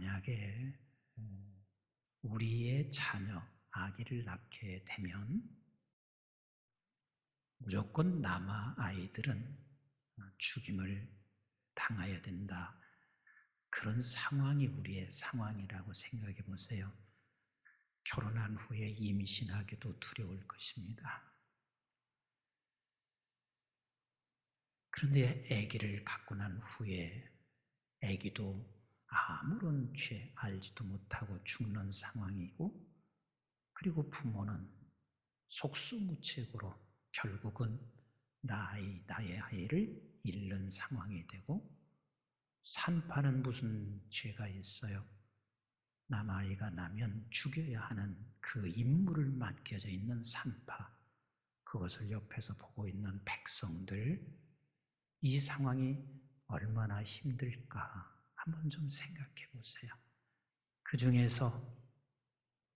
만약에 우리의 자녀, 아기를 낳게 되면 무조건 남아 아이들은 죽임을 당해야 된다. 그런 상황이 우리의 상황이라고 생각해 보세요. 결혼한 후에 임신하기도 두려울 것입니다. 그런데 아기를 갖고 난 후에 아기도 아무런 죄 알지도 못하고 죽는 상황이고, 그리고 부모는 속수무책으로 결국은 나의 아이를 잃는 상황이 되고, 산파는 무슨 죄가 있어요? 남아이가 나면 죽여야 하는 그 임무를 맡겨져 있는 산파, 그것을 옆에서 보고 있는 백성들, 이 상황이 얼마나 힘들까 한번 좀 생각해 보세요. 그 중에서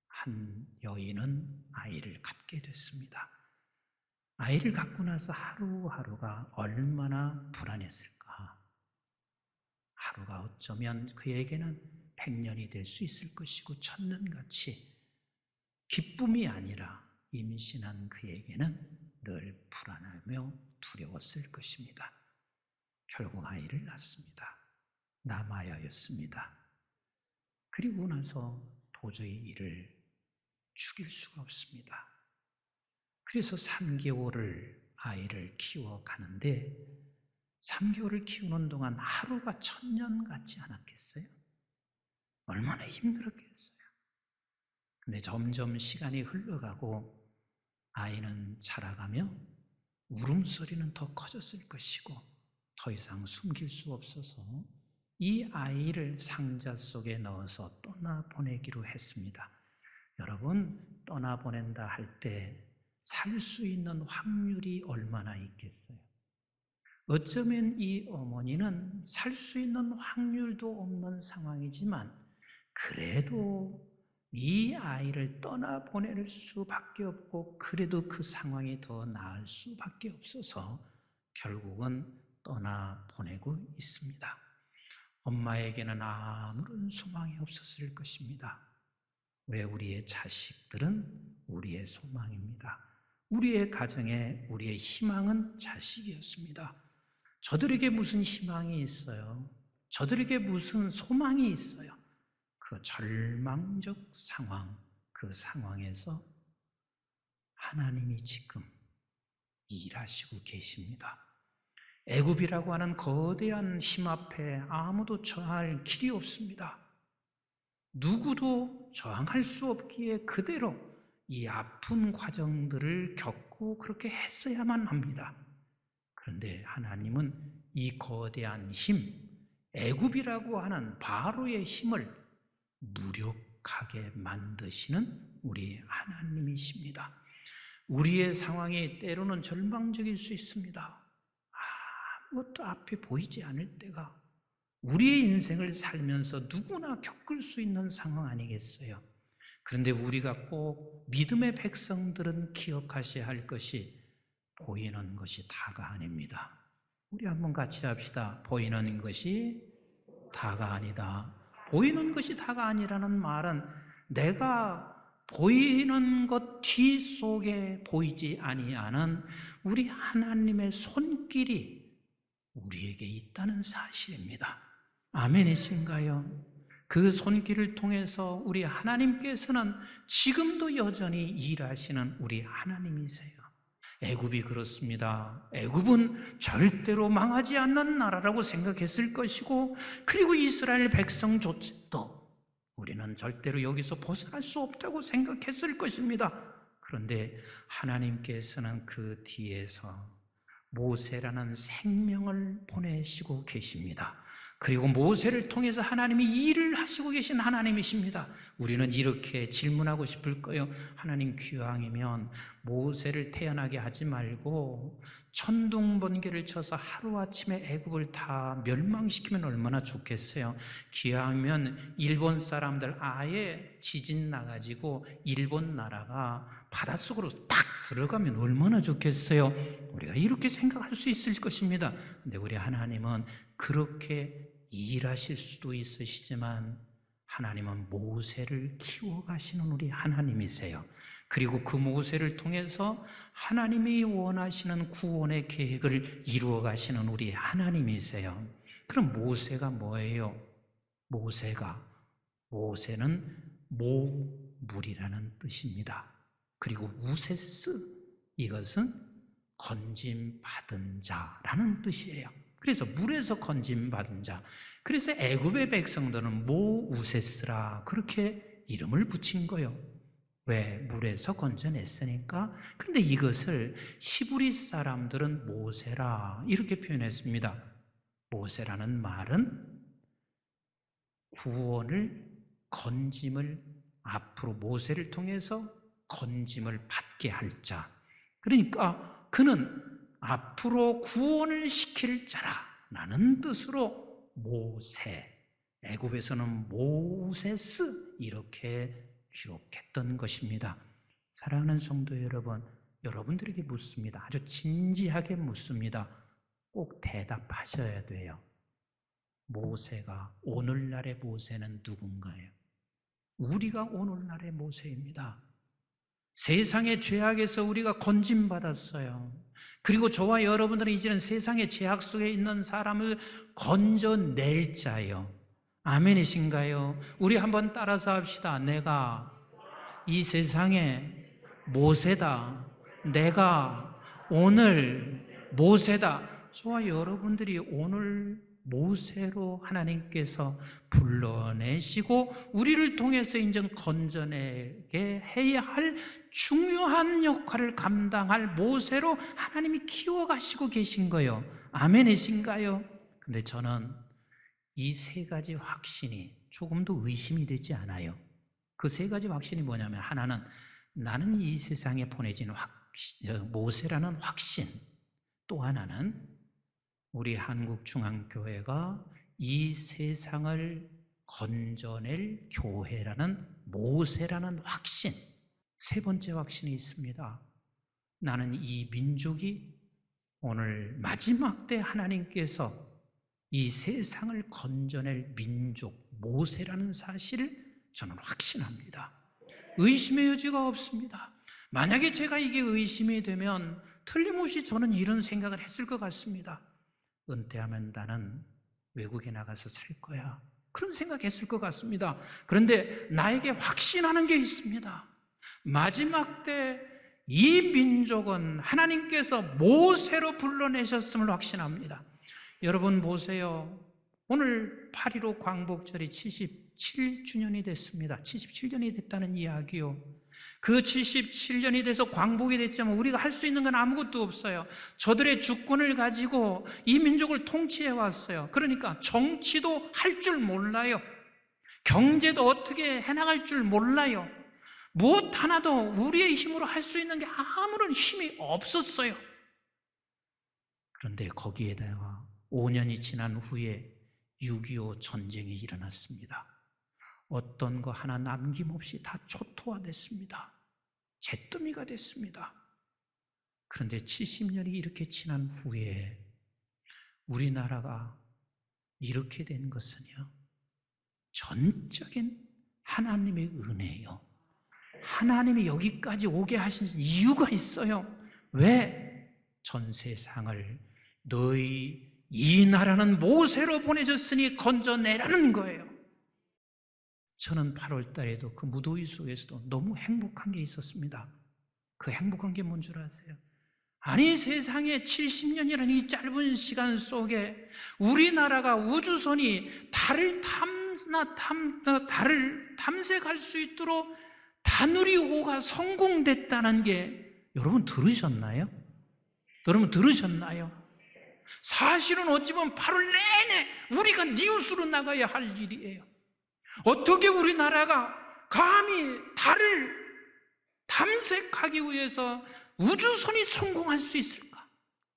한 여인은 아이를 갖게 됐습니다. 아이를 갖고 나서 하루하루가 얼마나 불안했을까. 하루가 어쩌면 그에게는 100년이 될 수 있을 것이고 1000년같이 기쁨이 아니라 임신한 그에게는 늘 불안하며 두려웠을 것입니다. 결국 아이를 낳습니다. 남아야였습니다. 그리고 나서 도저히 이를 죽일 수가 없습니다. 그래서 3개월을 아이를 키워가는데 3개월을 키우는 동안 하루가 1000년 같지 않았겠어요? 얼마나 힘들었겠어요? 근데 점점 시간이 흘러가고 아이는 자라가며 울음소리는 더 커졌을 것이고 더 이상 숨길 수 없어서 이 아이를 상자 속에 넣어서 떠나보내기로 했습니다. 여러분, 떠나보낸다 할 때 살 수 있는 확률이 얼마나 있겠어요? 어쩌면 이 어머니는 살 수 있는 확률도 없는 상황이지만 그래도 이 아이를 떠나보낼 수밖에 없고, 그래도 그 상황이 더 나을 수밖에 없어서 결국은 떠나보내고 있습니다. 엄마에게는 아무런 소망이 없었을 것입니다. 왜? 우리의 자식들은 우리의 소망입니다. 우리의 가정에 우리의 희망은 자식이었습니다. 저들에게 무슨 희망이 있어요? 저들에게 무슨 소망이 있어요? 그 절망적 상황, 그 상황에서 하나님이 지금 일하시고 계십니다. 애굽이라고 하는 거대한 힘 앞에 아무도 저항할 길이 없습니다. 누구도 저항할 수 없기에 그대로 이 아픈 과정들을 겪고 그렇게 했어야만 합니다. 그런데 하나님은 이 거대한 힘, 애굽이라고 하는 바로의 힘을 무력하게 만드시는 우리 하나님이십니다. 우리의 상황이 때로는 절망적일 수 있습니다. 아무것도 앞에 보이지 않을 때가 우리의 인생을 살면서 누구나 겪을 수 있는 상황 아니겠어요? 그런데 우리가 꼭 믿음의 백성들은 기억하셔야 할 것이 보이는 것이 다가 아닙니다. 우리 한번 같이 합시다. 보이는 것이 다가 아니다. 보이는 것이 다가 아니라는 말은 내가 보이는 것 뒤속에 보이지 아니하는 우리 하나님의 손길이 우리에게 있다는 사실입니다. 아멘이신가요? 그 손길을 통해서 우리 하나님께서는 지금도 여전히 일하시는 우리 하나님이세요. 애굽이 그렇습니다. 애굽은 절대로 망하지 않는 나라라고 생각했을 것이고, 그리고 이스라엘 백성조차도 우리는 절대로 여기서 벗어날 수 없다고 생각했을 것입니다. 그런데 하나님께서는 그 뒤에서 모세라는 생명을 보내시고 계십니다. 그리고 모세를 통해서 하나님이 일을 하시고 계신 하나님이십니다. 우리는 이렇게 질문하고 싶을 거예요. 하나님, 기왕이면 모세를 태어나게 하지 말고 천둥번개를 쳐서 하루아침에 애굽을 다 멸망시키면 얼마나 좋겠어요. 기왕이면 일본 사람들 아예 지진 나가지고 일본 나라가 바닷속으로 딱 들어가면 얼마나 좋겠어요. 우리가 이렇게 생각할 수 있을 것입니다. 근데 우리 하나님은 그렇게 일하실 수도 있으시지만 하나님은 모세를 키워가시는 우리 하나님이세요. 그리고 그 모세를 통해서 하나님이 원하시는 구원의 계획을 이루어가시는 우리 하나님이세요. 그럼 모세가 뭐예요? 모세는 모물이라는 뜻입니다. 그리고 우세스, 이것은 건짐받은 자라는 뜻이에요. 그래서 물에서 건짐받은 자. 그래서 애굽의 백성들은 모우세스라 그렇게 이름을 붙인 거예요. 왜? 물에서 건져냈으니까. 근데 이것을 히브리 사람들은 모세라 이렇게 표현했습니다. 모세라는 말은 구원을, 건짐을 앞으로 모세를 통해서 건짐을 받게 할 자. 그러니까 그는 앞으로 구원을 시킬 자라는 뜻으로 모세, 애굽에서는 모세스 이렇게 기록했던 것입니다. 사랑하는 성도 여러분, 여러분들에게 묻습니다. 아주 진지하게 묻습니다. 꼭 대답하셔야 돼요. 모세가, 오늘날의 모세는 누군가요? 우리가 오늘날의 모세입니다. 세상의 죄악에서 우리가 건짐받았어요. 그리고 저와 여러분들은 이제는 세상의 죄악 속에 있는 사람을 건져낼 자예요. 아멘이신가요? 우리 한번 따라서 합시다. 내가 이 세상의 모세다. 내가 오늘 모세다. 저와 여러분들이 오늘 모세로 하나님께서 불러내시고 우리를 통해서 인정 건져내게 해야 할 중요한 역할을 감당할 모세로 하나님이 키워가시고 계신 거예요. 아멘이신가요? 근데 저는 이 세 가지 확신이 조금도 의심이 되지 않아요. 그 세 가지 확신이 뭐냐면, 하나는 나는 이 세상에 보내진 모세라는 확신, 또 하나는 우리 한국중앙교회가 이 세상을 건져낼 교회라는 모세라는 확신, 세 번째 확신이 있습니다. 나는 이 민족이 오늘 마지막 때 하나님께서 이 세상을 건져낼 민족, 모세라는 사실을 저는 확신합니다. 의심의 여지가 없습니다. 만약에 제가 이게 의심이 되면 틀림없이 저는 이런 생각을 했을 것 같습니다. 은퇴하면 나는 외국에 나가서 살 거야. 그런 생각했을 것 같습니다. 그런데 나에게 확신하는 게 있습니다. 마지막 때 이 민족은 하나님께서 모세로 불러내셨음을 확신합니다. 여러분 보세요. 오늘 8.15 광복절이 77주년이 됐습니다. 77년이 됐다는 이야기요. 그 77년이 돼서 광복이 됐지만 우리가 할 수 있는 건 아무것도 없어요. 저들의 주권을 가지고 이 민족을 통치해 왔어요. 그러니까 정치도 할 줄 몰라요. 경제도 어떻게 해나갈 줄 몰라요. 무엇 하나도 우리의 힘으로 할 수 있는 게 아무런 힘이 없었어요. 그런데 거기에다가 5년이 지난 후에 6.25 전쟁이 일어났습니다. 어떤 거 하나 남김없이 다 초토화됐습니다. 잿더미가 됐습니다. 그런데 70년이 이렇게 지난 후에 우리나라가 이렇게 된 것은요, 전적인 하나님의 은혜예요. 하나님이 여기까지 오게 하신 이유가 있어요. 왜? 전 세상을 너희 이 나라는 모세로 보내졌으니 건져내라는 거예요. 저는 8월 달에도 그 무더위 속에서도 너무 행복한 게 있었습니다. 그 행복한 게 뭔 줄 아세요? 아니, 세상에 70년이라는 이 짧은 시간 속에 우리나라가 우주선이 달을 탐색할 수 있도록 다누리호가 성공됐다는 게 여러분 들으셨나요? 여러분 들으셨나요? 사실은 어찌 보면 8월 내내 우리가 뉴스로 나가야 할 일이에요. 어떻게 우리나라가 감히 달을 탐색하기 위해서 우주선이 성공할 수 있을까?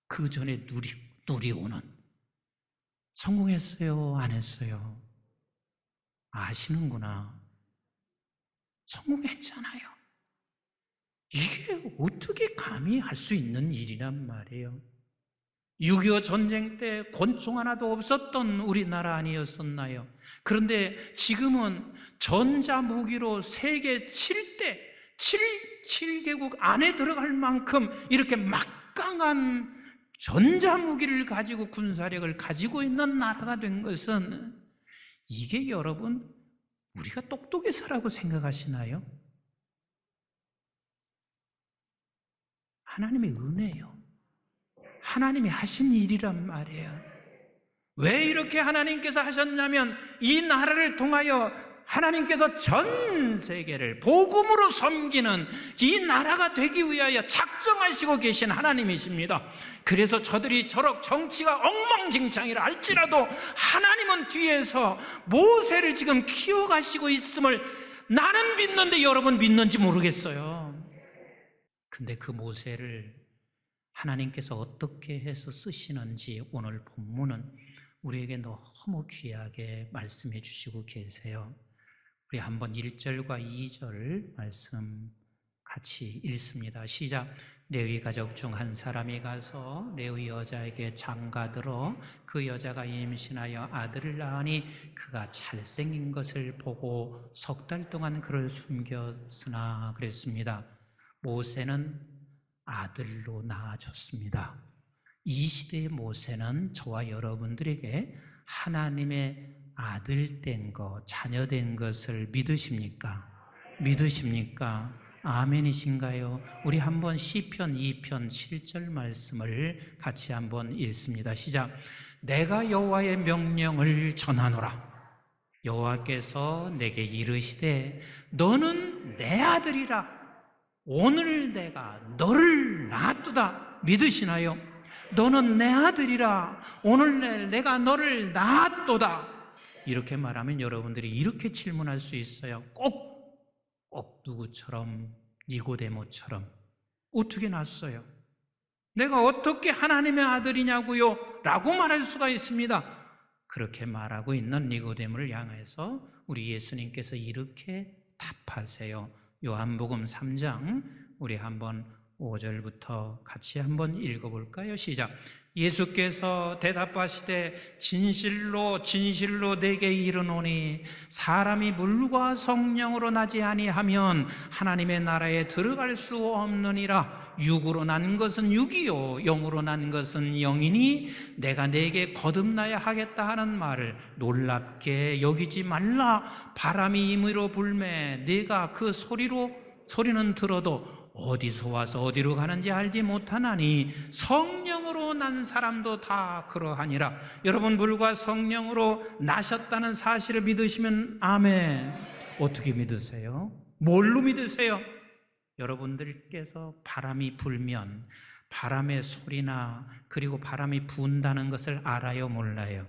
그 전에 누리호는 성공했어요? 안 했어요? 아시는구나. 성공했잖아요. 이게 어떻게 감히 할 수 있는 일이란 말이에요. 6.25 전쟁 때 곤충 하나도 없었던 우리나라 아니었었나요? 그런데 지금은 전자무기로 세계 7대, 7개국 안에 들어갈 만큼 이렇게 막강한 전자무기를 가지고 군사력을 가지고 있는 나라가 된 것은, 이게 여러분 우리가 똑똑해서라고 생각하시나요? 하나님의 은혜예요. 하나님이 하신 일이란 말이에요. 왜 이렇게 하나님께서 하셨냐면, 이 나라를 통하여 하나님께서 전 세계를 복음으로 섬기는 이 나라가 되기 위하여 작정하시고 계신 하나님이십니다. 그래서 저들이 저렇게 정치가 엉망진창이라 할지라도 하나님은 뒤에서 모세를 지금 키워가시고 있음을 나는 믿는데 여러분 믿는지 모르겠어요. 근데 그 모세를 하나님께서 어떻게 해서 쓰시는지 오늘 본문은 우리에게 너무 귀하게 말씀해 주시고 계세요. 우리 한번 1절과 2절 말씀 같이 읽습니다. 시작. 레위 가족 중 한 사람이 가서 레위 여자에게 장가들어 그 여자가 임신하여 아들을 낳으니 그가 잘생긴 것을 보고 3달 동안 그를 숨겼으나 그랬습니다. 모세는 아들로 낳아줬습니다. 이 시대의 모세는 저와 여러분들에게 하나님의 아들 된 것, 자녀 된 것을 믿으십니까? 믿으십니까? 아멘이신가요? 우리 한번 시편 2편 7절 말씀을 같이 한번 읽습니다. 시작. 내가 여호와의 명령을 전하노라. 여호와께서 내게 이르시되 너는 내 아들이라. 오늘 내가 너를 낳았도다. 믿으시나요? 너는 내 아들이라. 오늘 내가 너를 낳았도다. 이렇게 말하면 여러분들이 이렇게 질문할 수 있어요. 꼭 누구처럼, 니고데모처럼 어떻게 낳았어요? 내가 어떻게 하나님의 아들이냐고요? 라고 말할 수가 있습니다. 그렇게 말하고 있는 니고데모를 향해서 우리 예수님께서 이렇게 답하세요. 요한복음 3장 우리 한번 5절부터 같이 한번 읽어볼까요? 시작. 예수께서 대답하시되 진실로 진실로 내게 이르노니 사람이 물과 성령으로 나지 아니하면 하나님의 나라에 들어갈 수 없느니라. 육으로 난 것은 육이요 영으로 난 것은 영이니 내가 내게 거듭나야 하겠다 하는 말을 놀랍게 여기지 말라. 바람이 임의로 불매 네가 그 소리는 들어도 어디서 와서 어디로 가는지 알지 못하나니 성령으로 난 사람도 다 그러하니라. 여러분, 물과 성령으로 나셨다는 사실을 믿으시면 아멘. 어떻게 믿으세요? 뭘로 믿으세요? 여러분들께서 바람이 불면 바람의 소리나 그리고 바람이 분다는 것을 알아요, 몰라요?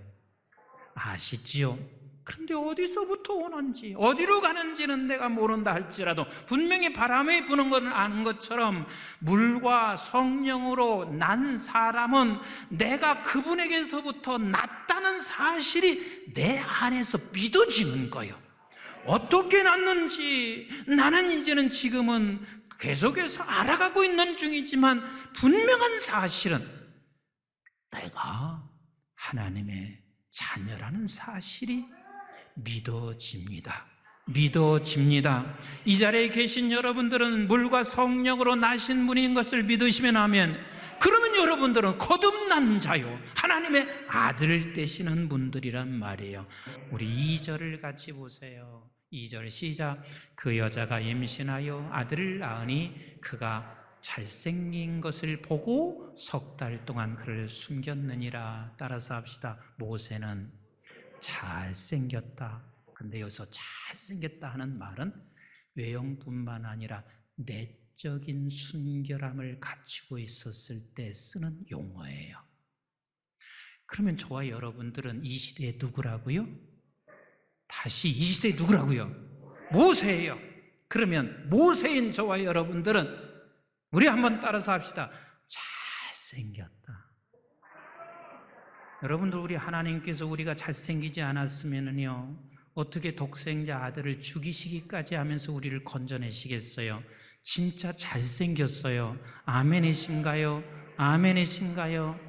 아시지요? 그런데 어디서부터 오는지 어디로 가는지는 내가 모른다 할지라도 분명히 바람이 부는 것을 아는 것처럼 물과 성령으로 난 사람은 내가 그분에게서부터 났다는 사실이 내 안에서 믿어지는 거예요. 어떻게 났는지 나는 이제는 지금은 계속해서 알아가고 있는 중이지만 분명한 사실은 내가 하나님의 자녀라는 사실이 믿어집니다. 이 자리에 계신 여러분들은 물과 성령으로 나신 분인 것을 믿으시면 아멘. 그러면 여러분들은 거듭난 자요 하나님의 아들 되시는 분들이란 말이에요. 우리 2절을 같이 보세요. 2절 시작. 그 여자가 임신하여 아들을 낳으니 그가 잘생긴 것을 보고 3달 동안 그를 숨겼느니라. 따라서 합시다. 모세는 잘생겼다. 근데 여기서 잘생겼다 하는 말은 외형뿐만 아니라 내적인 순결함을 갖추고 있었을 때 쓰는 용어예요. 그러면 저와 여러분들은 이 시대에 누구라고요? 다시 이 시대에 누구라고요? 모세예요. 그러면 모세인 저와 여러분들은 우리 한번 따라서 합시다. 잘생겼다. 여러분들, 우리 하나님께서 우리가 잘생기지 않았으면요 어떻게 독생자 아들을 죽이시기까지 하면서 우리를 건져내시겠어요? 진짜 잘생겼어요. 아멘이신가요? 아멘이신가요?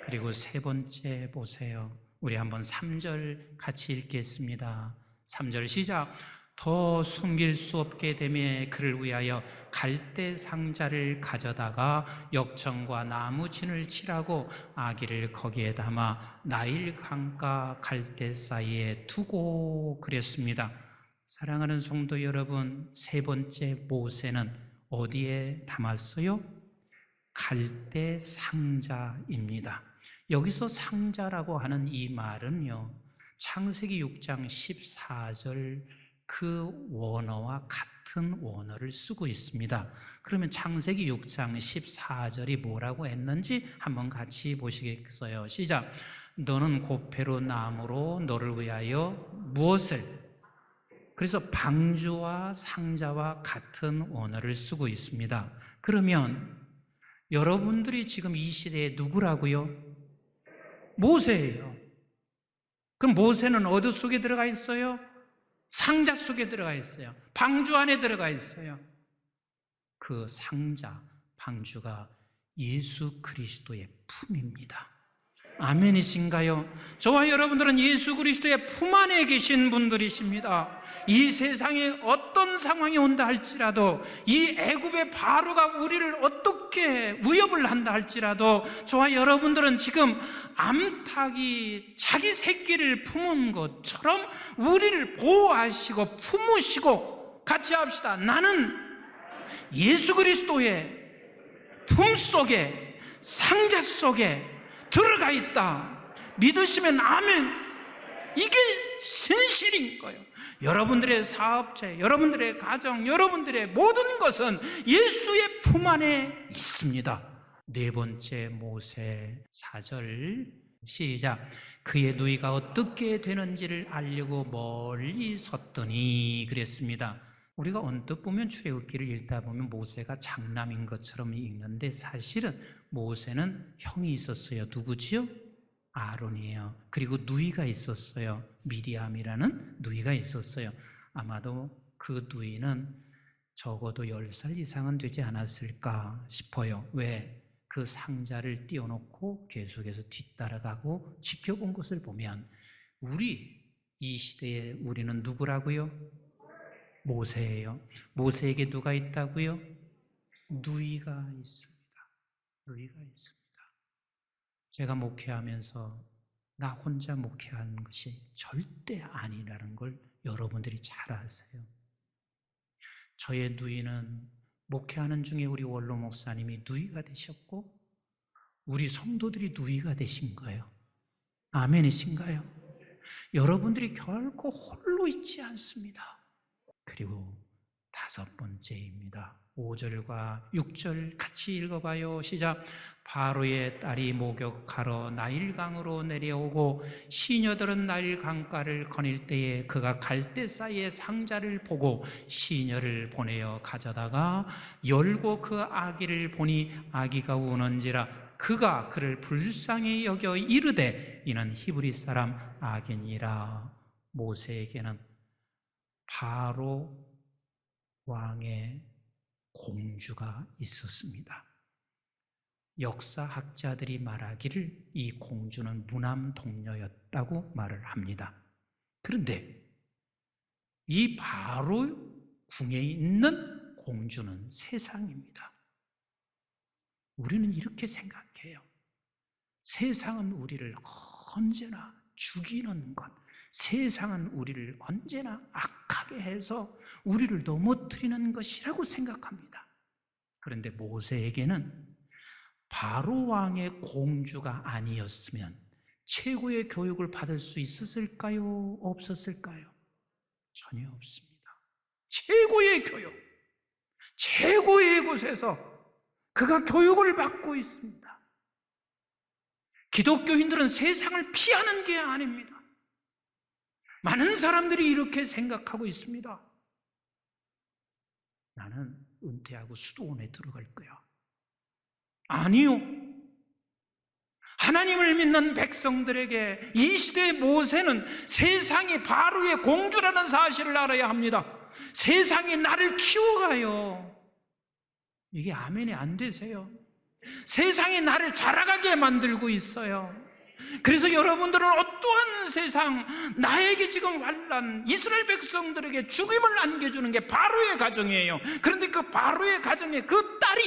그리고 세 번째 보세요. 우리 한번 3절 같이 읽겠습니다. 3절 시작. 더 숨길 수 없게 되매 그를 위하여 갈대 상자를 가져다가 역청과 나무진을 칠하고 아기를 거기에 담아 나일 강가 갈대 사이에 두고 그랬습니다. 사랑하는 성도 여러분, 세 번째 모세는 어디에 담았어요? 갈대 상자입니다. 여기서 상자라고 하는 이 말은요, 창세기 6장 14절 그 원어와 같은 원어를 쓰고 있습니다. 그러면 창세기 6장 14절이 뭐라고 했는지 한번 같이 보시겠어요? 시작. 너는 고페로 나무로 너를 위하여 무엇을? 그래서 방주와 상자와 같은 원어를 쓰고 있습니다. 그러면 여러분들이 지금 이 시대에 누구라고요? 모세예요. 그럼 모세는 어디 속에 들어가 있어요? 상자 속에 들어가 있어요. 방주 안에 들어가 있어요. 그 상자, 방주가 예수 그리스도의 품입니다. 아멘이신가요? 저와 여러분들은 예수 그리스도의 품 안에 계신 분들이십니다. 이 세상에 어떤 상황이 온다 할지라도, 이 애굽의 바로가 우리를 어떻게 위협을 한다 할지라도, 저와 여러분들은 지금 암탉이 자기 새끼를 품은 것처럼 우리를 보호하시고 품으시고, 같이 합시다. 나는 예수 그리스도의 품 속에, 상자 속에 들어가 있다. 믿으시면 아멘. 이게 진실인 거예요. 여러분들의 사업체, 여러분들의 가정, 여러분들의 모든 것은 예수의 품 안에 있습니다. 네 번째 모세 4절 시작. 그의 누이가 어떻게 되는지를 알려고 멀리 섰더니 그랬습니다. 우리가 언뜻 보면 출애굽기를 읽다 보면 모세가 장남인 것처럼 읽는데 사실은 모세는 형이 있었어요. 누구지요? 아론이에요. 그리고 누이가 있었어요. 미디암이라는 누이가 있었어요. 아마도 그 누이는 적어도 10살 이상은 되지 않았을까 싶어요. 왜? 그 상자를 띄워놓고 계속해서 뒤따라가고 지켜본 것을 보면 이 시대에 우리는 누구라고요? 모세예요. 모세에게 누가 있다고요? 누이가 있습니다. 누이가 있습니다. 제가 목회하면서 나 혼자 목회하는 것이 절대 아니라는 걸 여러분들이 잘 아세요. 저의 누이는 목회하는 중에 우리 원로 목사님이 누이가 되셨고 우리 성도들이 누이가 되신 거예요. 아멘이신가요? 여러분들이 결코 홀로 있지 않습니다. 그리고 5번째입니다. 5절과 6절 같이 읽어봐요. 시작. 바로의 딸이 목욕하러 나일강으로 내려오고 시녀들은 나일 강가를 거닐 때에 그가 갈대 사이의 상자를 보고 시녀를 보내어 가져다가 열고 그 아기를 보니 아기가 우는지라 그가 그를 불쌍히 여겨 이르되 이는 히브리 사람 아기니라. 모세에게는 바로 왕의 공주가 있었습니다. 역사학자들이 말하기를 이 공주는 무남동녀였다고 말을 합니다. 그런데 이 바로 궁에 있는 공주는 세상입니다. 우리는 이렇게 생각해요. 세상은 우리를 언제나 죽이는 것, 세상은 우리를 언제나 악하게 해서 우리를 넘어뜨리는 것이라고 생각합니다. 그런데 모세에게는 바로 왕의 공주가 아니었으면 최고의 교육을 받을 수 있었을까요? 없었을까요? 전혀 없습니다. 최고의 교육, 최고의 곳에서 그가 교육을 받고 있습니다. 기독교인들은 세상을 피하는 게 아닙니다. 많은 사람들이 이렇게 생각하고 있습니다. 나는 은퇴하고 수도원에 들어갈 거야. 아니요. 하나님을 믿는 백성들에게 이 시대의 모세는 세상이 바로의 공주라는 사실을 알아야 합니다. 세상이 나를 키워가요. 이게 아멘이 안 되세요? 세상이 나를 자라가게 만들고 있어요. 그래서 여러분들은 어떠한 세상, 나에게 지금 환난, 이스라엘 백성들에게 죽임을 안겨주는 게 바로의 가정이에요. 그런데 그 바로의 가정에 그 딸이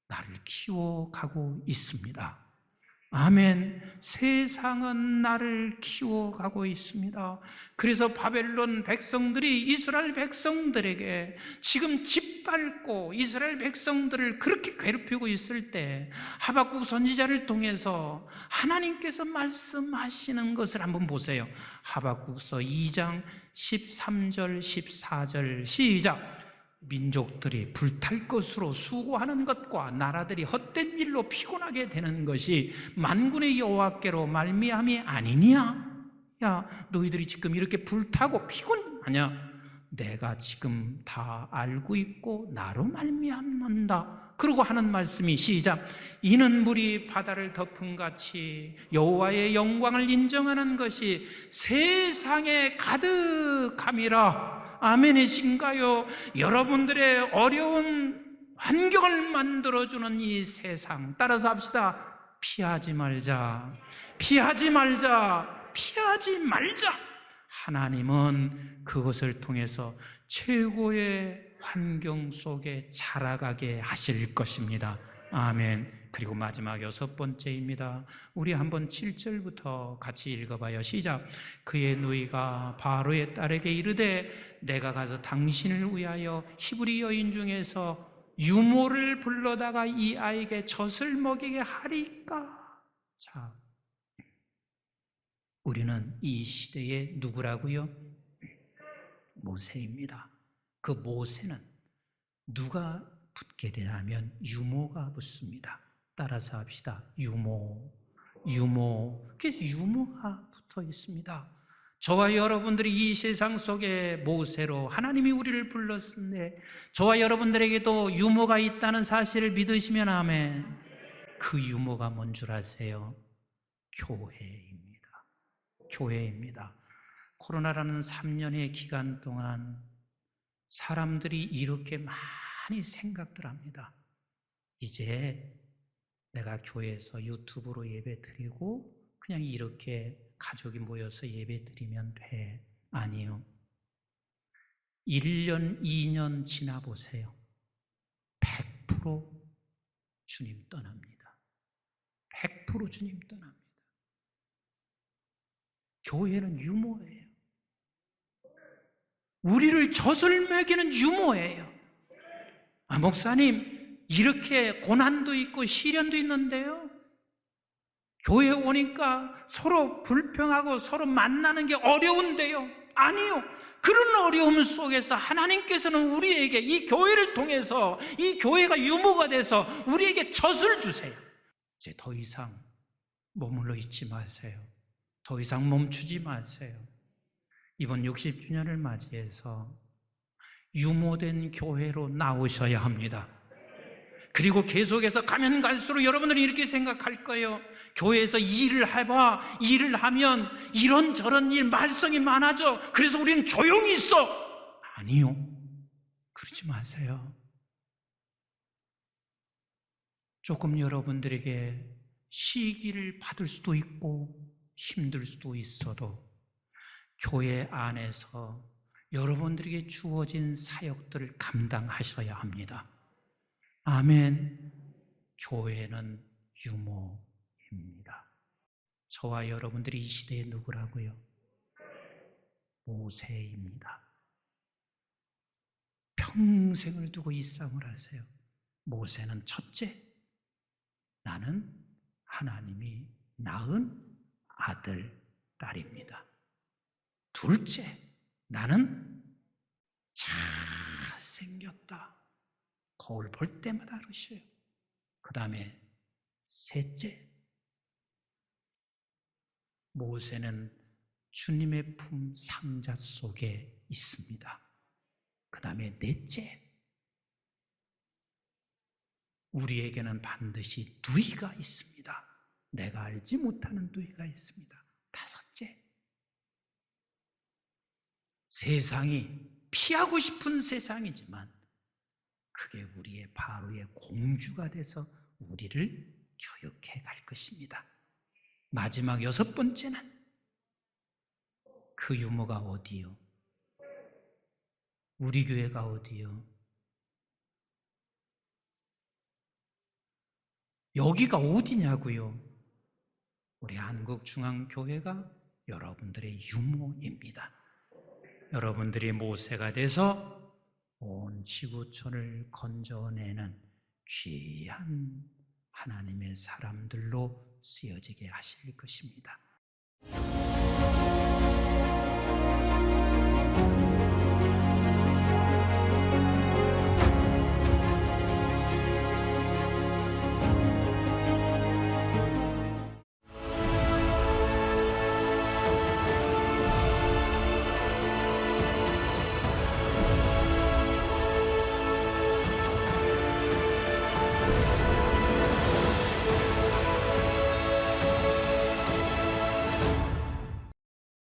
나를 키워가고 있습니다. 아멘. 세상은 나를 키워가고 있습니다. 그래서 바벨론 백성들이 이스라엘 백성들에게 지금 짓밟고 이스라엘 백성들을 그렇게 괴롭히고 있을 때 하박국 선지자를 통해서 하나님께서 말씀하시는 것을 한번 보세요. 하박국서 2장 13절 14절 시작. 민족들이 불탈 것으로 수고하는 것과 나라들이 헛된 일로 피곤하게 되는 것이 만군의 여호와께로 말미암이 아니냐? 야, 너희들이 지금 이렇게 불타고 피곤하냐? 내가 지금 다 알고 있고 나로 말미암는다. 그러고 하는 말씀이 시작. 이는 물이 바다를 덮은 같이 여호와의 영광을 인정하는 것이 세상에 가득함이라. 아멘이신가요? 여러분들의 어려운 환경을 만들어주는 이 세상, 따라서 합시다. 피하지 말자, 피하지 말자, 피하지 말자. 하나님은 그것을 통해서 최고의 환경 속에 자라가게 하실 것입니다. 아멘. 그리고 마지막 6번째입니다. 우리 한번 7절부터 같이 읽어봐요. 시작. 그의 누이가 바로의 딸에게 이르되 내가 가서 당신을 위하여 히브리 여인 중에서 유모를 불러다가 이 아이에게 젖을 먹이게 하리까? 자, 우리는 이 시대의 누구라고요? 모세입니다. 그 모세는 누가 붙게 되냐면 유모가 붙습니다. 따라서 합시다. 유모. 그래서 유모가 붙어 있습니다. 저와 여러분들이 이 세상 속에 모세로 하나님이 우리를 불렀는데 저와 여러분들에게도 유모가 있다는 사실을 믿으시면 아멘. 그 유모가 뭔 줄 아세요? 교회입니다. 교회입니다. 코로나라는 3년의 기간 동안 사람들이 이렇게 많이 생각들 합니다. 이제 내가 교회에서 유튜브로 예배 드리고 그냥 이렇게 가족이 모여서 예배 드리면 돼. 아니요. 1년, 2년 지나보세요. 100% 주님 떠납니다. 100% 주님 떠납니다. 교회는 유모예요. 우리를 젖을 먹이는 유모예요. 아, 목사님, 이렇게 고난도 있고 시련도 있는데요. 교회 오니까 서로 불평하고 서로 만나는 게 어려운데요. 아니요. 그런 어려움 속에서 하나님께서는 우리에게 이 교회를 통해서 이 교회가 유모가 돼서 우리에게 젖을 주세요. 이제 더 이상 머물러 있지 마세요. 더 이상 멈추지 마세요. 이번 60주년을 맞이해서 유모된 교회로 나오셔야 합니다. 그리고 계속해서 가면 갈수록 여러분들이 이렇게 생각할 거예요. 교회에서 일을 하면 이런저런 일, 말썽이 많아져. 그래서 우리는 조용히 있어. 아니요. 그러지 마세요. 조금 여러분들에게 시기를 받을 수도 있고 힘들 수도 있어도 교회 안에서 여러분들에게 주어진 사역들을 감당하셔야 합니다. 아멘. 교회는 유모입니다. 저와 여러분들이 이 시대에 누구라고요? 모세입니다. 평생을 두고 이 싸움을 하세요. 모세는 첫째, 나는 하나님이 낳은 아들, 딸입니다. 둘째, 나는 잘생겼다. 거울 볼 때마다 그러셔요. 그 다음에 셋째, 모세는 주님의 품 상자 속에 있습니다. 그 다음에 넷째, 우리에게는 반드시 누이가 있습니다. 내가 알지 못하는 누이가 있습니다. 다섯째, 세상이 피하고 싶은 세상이지만 그게 우리의 바로의 공주가 돼서 우리를 교육해 갈 것입니다. 마지막 6번째는 그 유모가 어디요? 우리 교회가 어디요? 여기가 어디냐고요? 우리 한국중앙교회가 여러분들의 유모입니다. 여러분들이 모세가 돼서 온 지구촌을 건져내는 귀한 하나님의 사람들로 쓰여지게 하실 것입니다.